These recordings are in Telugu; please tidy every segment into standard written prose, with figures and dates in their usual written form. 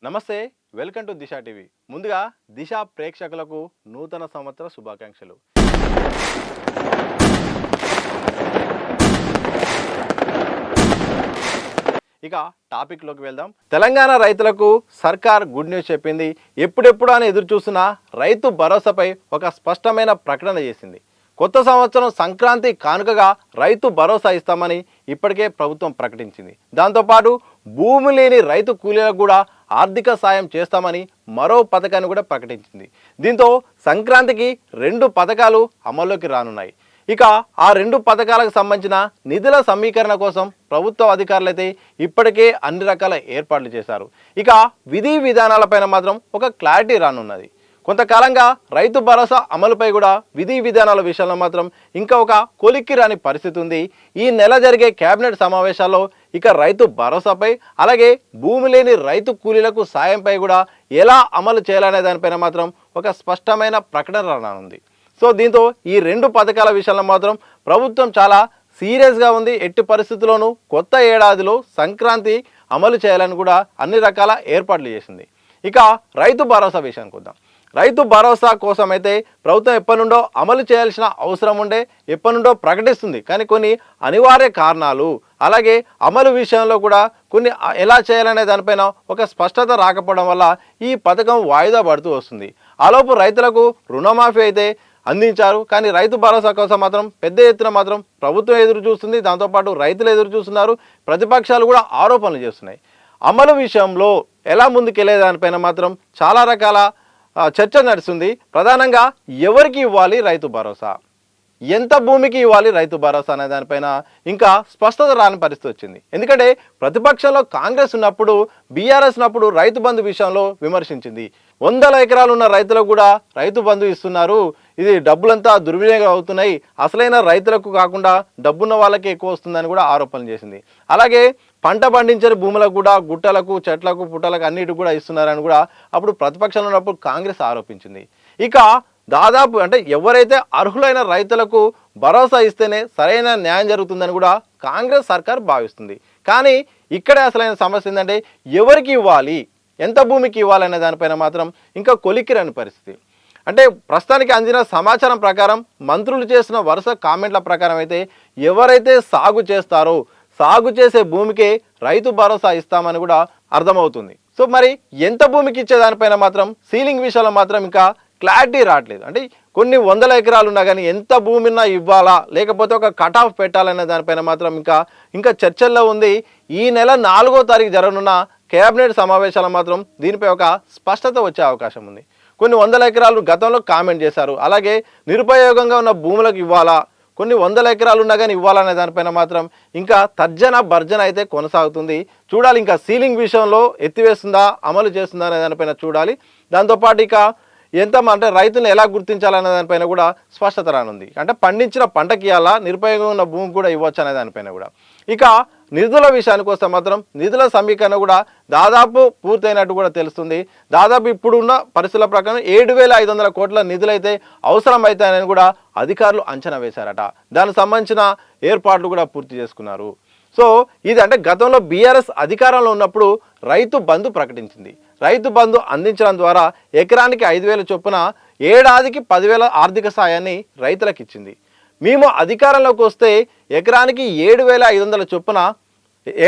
నమస్తే, వెల్కమ్ టు దిశ టీవీ. ముందుగా దిశ ప్రేక్షకులకు నూతన సంవత్సర శుభాకాంక్షలు. ఇక టాపిక్లోకి వెళ్దాం. తెలంగాణ రైతులకు సర్కార్ గుడ్ న్యూస్ చెప్పింది. ఎప్పుడెప్పుడు అని ఎదురు చూస్తున్న రైతు భరోసాపై ఒక స్పష్టమైన ప్రకటన చేసింది. కొత్త సంవత్సరం సంక్రాంతి కానుకగా రైతు భరోసా ఇస్తామని ఇప్పటికే ప్రభుత్వం ప్రకటించింది. దాంతోపాటు భూమి లేని రైతు కూలీలకు కూడా ఆర్థిక సాయం చేస్తామని మరో పథకాన్ని కూడా ప్రకటించింది. దీంతో సంక్రాంతికి 2 పథకాలు అమల్లోకి రానున్నాయి. ఇక ఆ 2 పథకాలకు సంబంధించిన నిధుల సమీకరణ కోసం ప్రభుత్వ అధికారులు అయితే ఇప్పటికే అన్ని రకాల ఏర్పాట్లు చేశారు. ఇక విధి విధానాలపైన మాత్రం ఒక క్లారిటీ రానున్నది. కొంతకాలంగా రైతు భరోసా అమలుపై కూడా విధి విధానాల విషయంలో మాత్రం ఇంకా ఒక కొలిక్కి రాని పరిస్థితి ఉంది. ఈ నెల జరిగే కేబినెట్ సమావేశాల్లో ఇక రైతు భరోసాపై అలాగే భూమి లేని రైతు కూలీలకు సాయంపై కూడా ఎలా అమలు చేయాలనే దానిపైన మాత్రం ఒక స్పష్టమైన ప్రకటన రానుంది. సో దీంతో ఈ 2 పథకాల విషయంలో మాత్రం ప్రభుత్వం చాలా సీరియస్గా ఉంది. ఎట్టి పరిస్థితుల్లోనూ కొత్త ఏడాదిలో సంక్రాంతి అమలు చేయాలని కూడా అన్ని రకాల ఏర్పాట్లు చేసింది. ఇక రైతు భరోసా విషయానికి వద్దాం. రైతు భరోసా కోసం అయితే ప్రభుత్వం ఎప్పటి నుండో అమలు చేయాల్సిన అవసరం ఉండే, ఎప్పటి నుండో ప్రకటిస్తుంది. కానీ కొన్ని అనివార్య కారణాలు అలాగే అమలు విషయంలో కూడా కొన్ని ఎలా చేయాలనే దానిపైన ఒక స్పష్టత రాకపోవడం వల్ల ఈ పథకం వాయిదా పడుతూ వస్తుంది. ఆలోపు రైతులకు రుణమాఫీ అయితే అందించారు. కానీ రైతు భరోసా కోసం మాత్రం పెద్ద ఎత్తున మాత్రం ప్రభుత్వం ఎదురు చూస్తుంది. దాంతోపాటు రైతులు ఎదురు చూస్తున్నారు. ప్రతిపక్షాలు కూడా ఆరోపణలు చేస్తున్నాయి. అమలు విషయంలో ఎలా ముందుకెళ్లే దానిపైన మాత్రం చాలా రకాల చర్చ నడుస్తుంది. ప్రధానంగా ఎవరికి ఇవ్వాలి రైతు భరోసా, ఎంత భూమికి ఇవ్వాలి రైతు భరోసా అనే దానిపైన ఇంకా స్పష్టత రాని పరిస్థితి వచ్చింది. ఎందుకంటే ప్రతిపక్షంలో కాంగ్రెస్ ఉన్నప్పుడు, బీఆర్ఎస్ ఉన్నప్పుడు రైతు బంధు విషయంలో విమర్శించింది. 100 ఎకరాలు ఉన్న రైతులకు కూడా రైతు బంధు ఇస్తున్నారు, ఇది డబ్బులంతా దుర్వినియోగం అవుతున్నాయి, అసలైన రైతులకు కాకుండా డబ్బున్న వాళ్ళకి ఎక్కువ వస్తుందని కూడా ఆరోపణలు చేసింది. అలాగే పంట పండించని భూములకు కూడా గుట్టలకు, చెట్లకు, పుట్టలకు అన్నిటికి కూడా ఇస్తున్నారని కూడా అప్పుడు ప్రతిపక్షంలో ఉన్నప్పుడు కాంగ్రెస్ ఆరోపించింది. ఇక దాదాపు అంటే ఎవరైతే అర్హులైన రైతులకు భరోసా ఇస్తేనే సరైన న్యాయం జరుగుతుందని కూడా కాంగ్రెస్ సర్కార్ భావిస్తుంది. కానీ ఇక్కడే అసలైన సమస్య ఏంటంటే ఎవరికి ఇవ్వాలి, ఎంత భూమికి ఇవ్వాలనే దానిపైన మాత్రం ఇంకా కొలిక్కిరాని పరిస్థితి. అంటే ప్రస్తుతానికి అందిన సమాచారం ప్రకారం మంత్రులు చేసిన వరుస కామెంట్ల ప్రకారం అయితే ఎవరైతే సాగు చేస్తారో సాగు చేసే భూమికే రైతు భరోసా ఇస్తామని కూడా అర్థమవుతుంది. సో మరి ఎంత భూమికి ఇచ్చేదానిపైన మాత్రం సీలింగ్ విషయంలో మాత్రం ఇంకా క్లారిటీ రావట్లేదు. అంటే కొన్ని 100 ఎకరాలు ఉన్నా కానీ ఎంత భూమిన్నా ఇవ్వాలా లేకపోతే ఒక కట్ ఆఫ్ పెట్టాలనే దానిపైన మాత్రం ఇంకా చర్చల్లో ఉంది. ఈ నెల 4వ తారీఖు జరగనున్న కేబినెట్ సమావేశాలు మాత్రం దీనిపై ఒక స్పష్టత వచ్చే అవకాశం ఉంది. కొన్ని 100 ఎకరాలు గతంలో కామెంట్ చేశారు. అలాగే నిరుపయోగంగా ఉన్న భూములకు ఇవ్వాలా, కొన్ని 100 ఎకరాలు ఉన్నా కానీ ఇవ్వాలనే దానిపైన మాత్రం ఇంకా తర్జన భర్జన అయితే కొనసాగుతుంది. చూడాలి ఇంకా సీలింగ్ విషయంలో ఎత్తివేస్తుందా, అమలు చేస్తుందా అనే దానిపైన చూడాలి. దాంతోపాటు ఇక ఎంత అంటే రైతులను ఎలా గుర్తించాలనే దానిపైన కూడా స్పష్టత రానుంది. అంటే పండించిన పంటకి ఇవ్వాలా, నిరుపయోగంగా ఉన్న భూమి కూడా ఇవ్వచ్చు అనే దానిపైన కూడా. ఇక నిధుల విషయానికి వస్తే మాత్రం నిధుల సమీకరణ కూడా దాదాపు పూర్తయినట్టు కూడా తెలుస్తుంది. దాదాపు ఇప్పుడున్న పరిస్థితుల ప్రకారం 7,500 కోట్ల నిధులైతే అవసరం అవుతాయని కూడా అధికారులు అంచనా వేశారట. దానికి సంబంధించిన ఏర్పాట్లు కూడా పూర్తి చేసుకున్నారు. సో ఇది అంటే గతంలో బీఆర్ఎస్ అధికారంలో ఉన్నప్పుడు రైతు బంధు ప్రకటించింది. రైతు బంధు అందించడం ద్వారా ఎకరానికి 5,000 చొప్పున ఏడాదికి 10,000 ఆర్థిక సాయాన్ని రైతులకు ఇచ్చింది. మేము అధికారంలోకి వస్తే ఎకరానికి 7,500 చొప్పున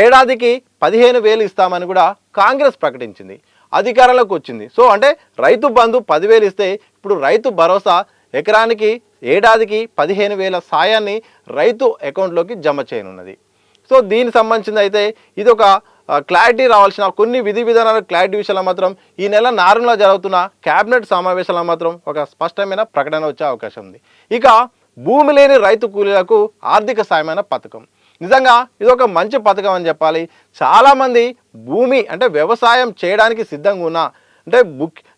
ఏడాదికి 15,000 ఇస్తామని కూడా కాంగ్రెస్ ప్రకటించింది. అధికారంలోకి వచ్చింది. సో అంటే రైతు బంధు 10,000 ఇస్తే ఇప్పుడు రైతు భరోసా ఎకరానికి ఏడాదికి 15,000 సాయాన్ని రైతు అకౌంట్లోకి జమ చేయనున్నది. సో దీనికి సంబంధించింది అయితే ఇది ఒక క్లారిటీ రావాల్సిన కొన్ని విధి విధానాల క్లారిటీ విషయంలో మాత్రం ఈ నెల 4న జరుగుతున్న కేబినెట్ సమావేశాల్లో మాత్రం ఒక స్పష్టమైన ప్రకటన వచ్చే అవకాశం ఉంది. ఇక భూమి లేని రైతు కూలీలకు ఆర్థిక సాయమైన పథకం, నిజంగా ఇది ఒక మంచి పథకం అని చెప్పాలి. చాలామంది భూమి అంటే వ్యవసాయం చేయడానికి సిద్ధంగా ఉన్నా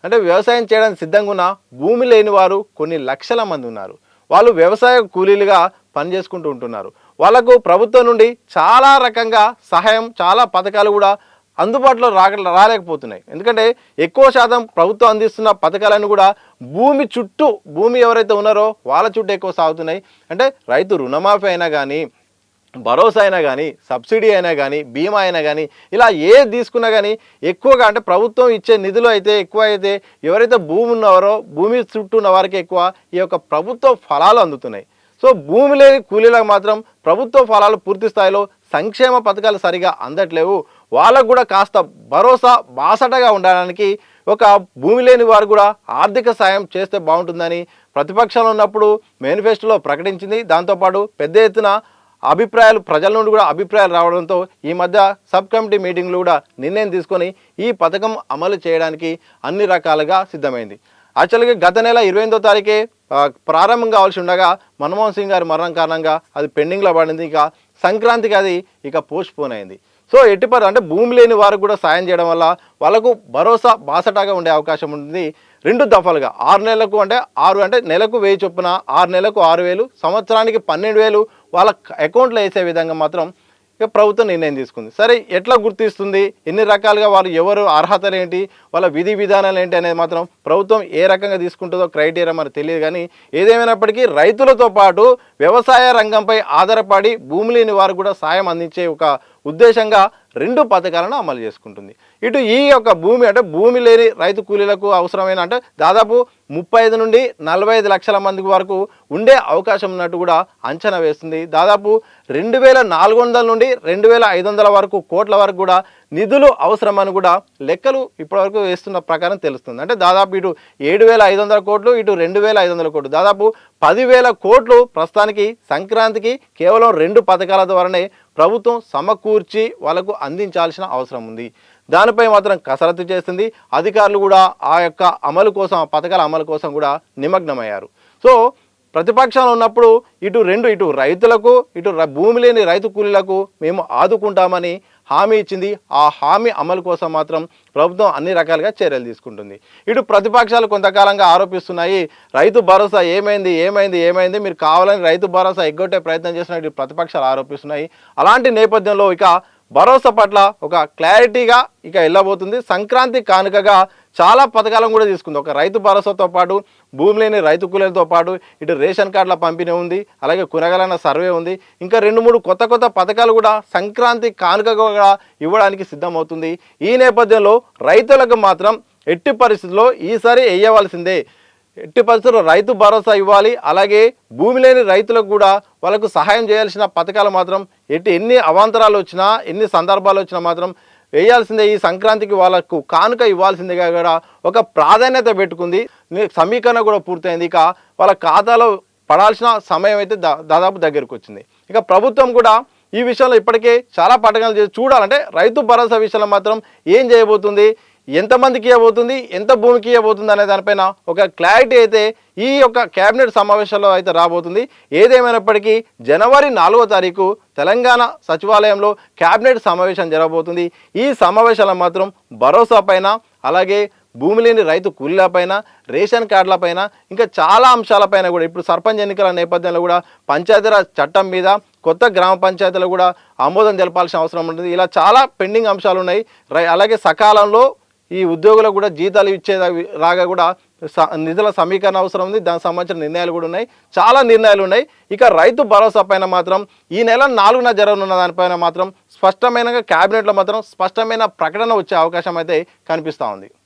అంటే వ్యవసాయం చేయడానికి సిద్ధంగా ఉన్న భూమి లేని వారు కొన్ని లక్షల మంది ఉన్నారు. వాళ్ళు వ్యవసాయ కూలీలుగా పనిచేసుకుంటూ ఉంటున్నారు. వాళ్ళకు ప్రభుత్వం నుండి చాలా రకంగా సహాయం, చాలా పథకాలు కూడా అందుబాటులో రాలేకపోతున్నాయి. ఎందుకంటే ఎక్కువ శాతం ప్రభుత్వం అందిస్తున్న పథకాలను కూడా భూమి ఎవరైతే ఉన్నారో వాళ్ళ చుట్టూ ఎక్కువ సాగుతున్నాయి. అంటే రైతు రుణమాఫీ అయినా కానీ భరోసా అయినా కానీ సబ్సిడీ అయినా కానీ బీమా అయినా కానీ ఇలా ఏది తీసుకున్నా కానీ ఎక్కువగా అంటే ప్రభుత్వం ఇచ్చే నిధులు అయితే ఎక్కువ అయితే ఎవరైతే భూమి ఉన్నవారో భూమి చుట్టూ ఉన్న వారికి ఎక్కువ ఈ యొక్క ప్రభుత్వ ఫలాలు అందుతున్నాయి. సో భూమి లేని కూలీలకు మాత్రం ప్రభుత్వ ఫలాలు పూర్తి స్థాయిలో సంక్షేమ పథకాలు సరిగా అందట్లేవు. వాళ్ళకు కూడా కాస్త భరోసా బాసటగా ఉండడానికి ఒక భూమి లేని వారు కూడా ఆర్థిక సాయం చేస్తే బాగుంటుందని ప్రతిపక్షంలో ఉన్నప్పుడు మేనిఫెస్టోలో ప్రకటించింది. దాంతోపాటు పెద్ద ఎత్తున అభిప్రాయాలు ప్రజల నుండి కూడా అభిప్రాయాలు రావడంతో ఈ మధ్య సబ్ కమిటీ మీటింగ్లు కూడా నిర్ణయం తీసుకొని ఈ పథకం అమలు చేయడానికి అన్ని రకాలుగా సిద్ధమైంది. యాక్చువల్గా గత నెల 28వ తారీఖే ప్రారంభం కావాల్సి ఉండగా మన్మోహన్ సింగ్ గారి మరణం కారణంగా అది పెండింగ్లో పడింది. ఇక సంక్రాంతికి అది ఇక పోస్ట్ పోన్ అయింది. సో ఎట్టిపరి అంటే భూమి లేని వారికి కూడా సాయం చేయడం వల్ల వాళ్ళకు భరోసా బాసటాగా ఉండే అవకాశం ఉంటుంది. 2 దఫాలుగా 6 నెలలకు అంటే 6 అంటే నెలకు 1000 చొప్పున 6 నెలలకు 6000 సంవత్సరానికి 12000 వాళ్ళ అకౌంట్లో వేసే విధంగా మాత్రం ఇక ప్రభుత్వం నిర్ణయం తీసుకుంది. సరే ఎట్లా గుర్తిస్తుంది, ఎన్ని రకాలుగా వాళ్ళు ఎవరు అర్హతలు ఏంటి, వాళ్ళ విధి విధానాలు ఏంటి అనేది మాత్రం ప్రభుత్వం ఏ రకంగా తీసుకుంటుందో క్రైటీరియా మనకు తెలియదు. కానీ ఏదేమైనప్పటికీ రైతులతో పాటు వ్యవసాయ రంగంపై ఆధారపడి భూమి లేని వారు కూడా సాయం అందించే ఒక ఉద్దేశంగా 2 పథకాలను అమలు చేసుకుంటుంది. ఇటు ఈ యొక్క భూమి అంటే భూమి లేని రైతు కూలీలకు అవసరమైన అంటే దాదాపు 35 నుండి 45 లక్షల మంది వరకు ఉండే అవకాశం ఉన్నట్టు కూడా అంచనా వేస్తుంది. దాదాపు 2400 నుండి 2500 వరకు కోట్ల వరకు కూడా నిధులు అవసరమని కూడా లెక్కలు ఇప్పటివరకు వేస్తున్న ప్రకారం తెలుస్తుంది. అంటే దాదాపు ఇటు 7500 కోట్లు, ఇటు 2500 కోట్లు, దాదాపు 10,000 కోట్లు ప్రస్తుతానికి సంక్రాంతికి కేవలం 2 పథకాల ద్వారానే ప్రభుత్వం సమకూర్చి వాళ్ళకు అందించాల్సిన అవసరం ఉంది. దానిపై మాత్రం కసరత్తు చేస్తుంది. అధికారులు కూడా ఆ యొక్క అమలు కోసం, ఆ పథకాల అమలు కోసం కూడా నిమగ్నమయ్యారు. సో ప్రతిపక్షంలో ఉన్నప్పుడు ఇటు రైతులకు, ఇటు భూమి లేని రైతు కూలీలకు మేము ఆదుకుంటామని హామీ ఇచ్చింది. ఆ హామీ అమలు కోసం మాత్రం ప్రభుత్వం అన్ని రకాలుగా చర్యలు తీసుకుంటుంది. ఇటు ప్రతిపక్షాలు కొంతకాలంగా ఆరోపిస్తున్నాయి, రైతు భరోసా ఏమైంది మీరు కావాలని రైతు భరోసా ఎగ్గొట్టే ప్రయత్నం చేస్తున్న ప్రతిపక్షాలు ఆరోపిస్తున్నాయి. అలాంటి నేపథ్యంలో ఇక భరోసా పట్ల ఒక క్లారిటీగా ఇక వెళ్ళబోతుంది. సంక్రాంతి కానుకగా చాలా పథకాలను కూడా తీసుకుంది. ఒక రైతు భరోసాతో పాటు భూమి లేని రైతు కూలీలతో పాటు ఇటు రేషన్ కార్డుల పంపిణీ ఉంది, అలాగే కూరగాయల సర్వే ఉంది. ఇంకా 2-3 కొత్త పథకాలు కూడా సంక్రాంతి కానుకగా కూడా ఇవ్వడానికి సిద్ధమవుతుంది. ఈ నేపథ్యంలో రైతులకు మాత్రం ఎట్టి పరిస్థితుల్లో ఈసారి వేయవలసిందే. ఎట్టి పరిస్థితుల్లో రైతు భరోసా ఇవ్వాలి. అలాగే భూమి లేని రైతులకు కూడా వాళ్ళకు సహాయం చేయాల్సిన పథకాలు మాత్రం ఎన్ని అవాంతరాలు వచ్చినా, ఎన్ని సందర్భాలు వచ్చినా మాత్రం వేయాల్సిందే. ఈ సంక్రాంతికి వాళ్ళకు కానుక ఇవ్వాల్సిందిగా కూడా ఒక ప్రాధాన్యత పెట్టుకుంది. సమీకరణ కూడా పూర్తయింది. ఇక వాళ్ళ ఖాతాలో పడాల్సిన సమయం అయితే దాదాపు దగ్గరకు వచ్చింది. ఇక ప్రభుత్వం కూడా ఈ విషయంలో ఇప్పటికే చాలా పథకాలు చేసి చూడాలంటే రైతు భరోసా విషయంలో మాత్రం ఏం చేయబోతుంది, ఎంతమందికి ఇవ్వబోతుంది, ఎంత భూమికి ఇవ్వబోతుంది అనే దానిపైన ఒక క్లారిటీ అయితే ఈ యొక్క కేబినెట్ సమావేశంలో అయితే రాబోతుంది. ఏదేమైనప్పటికీ జనవరి 4వ తారీఖు తెలంగాణ సచివాలయంలో కేబినెట్ సమావేశం జరగబోతుంది. ఈ సమావేశంలో మాత్రం భరోసా పైన, అలాగే భూమి లేని రైతు కూలీలపైన, రేషన్ కార్డులపైన, ఇంకా చాలా అంశాలపైన కూడా ఇప్పుడు సర్పంచ్ ఎన్నికల నేపథ్యంలో కూడా పంచాయతీరాజ్ చట్టం మీద, కొత్త గ్రామ పంచాయతీలు కూడా ఆమోదం తెలపాల్సిన అవసరం ఉంటుంది. ఇలా చాలా పెండింగ్ అంశాలు ఉన్నాయి. అలాగే సకాలంలో ఈ ఉద్యోగులకు కూడా జీతాలు ఇచ్చేలాగా కూడా నిధుల సమీకరణ అవసరం ఉంది. దానికి సంబంధించిన నిర్ణయాలు కూడా ఉన్నాయి, చాలా నిర్ణయాలు ఉన్నాయి. ఇక రైతు భరోసా పైన మాత్రం ఈ నెల 4న జరగనున్న దానిపైన మాత్రం స్పష్టమైన క్యాబినెట్లో మాత్రం స్పష్టమైన ప్రకటన వచ్చే అవకాశం అయితే కనిపిస్తూ ఉంది.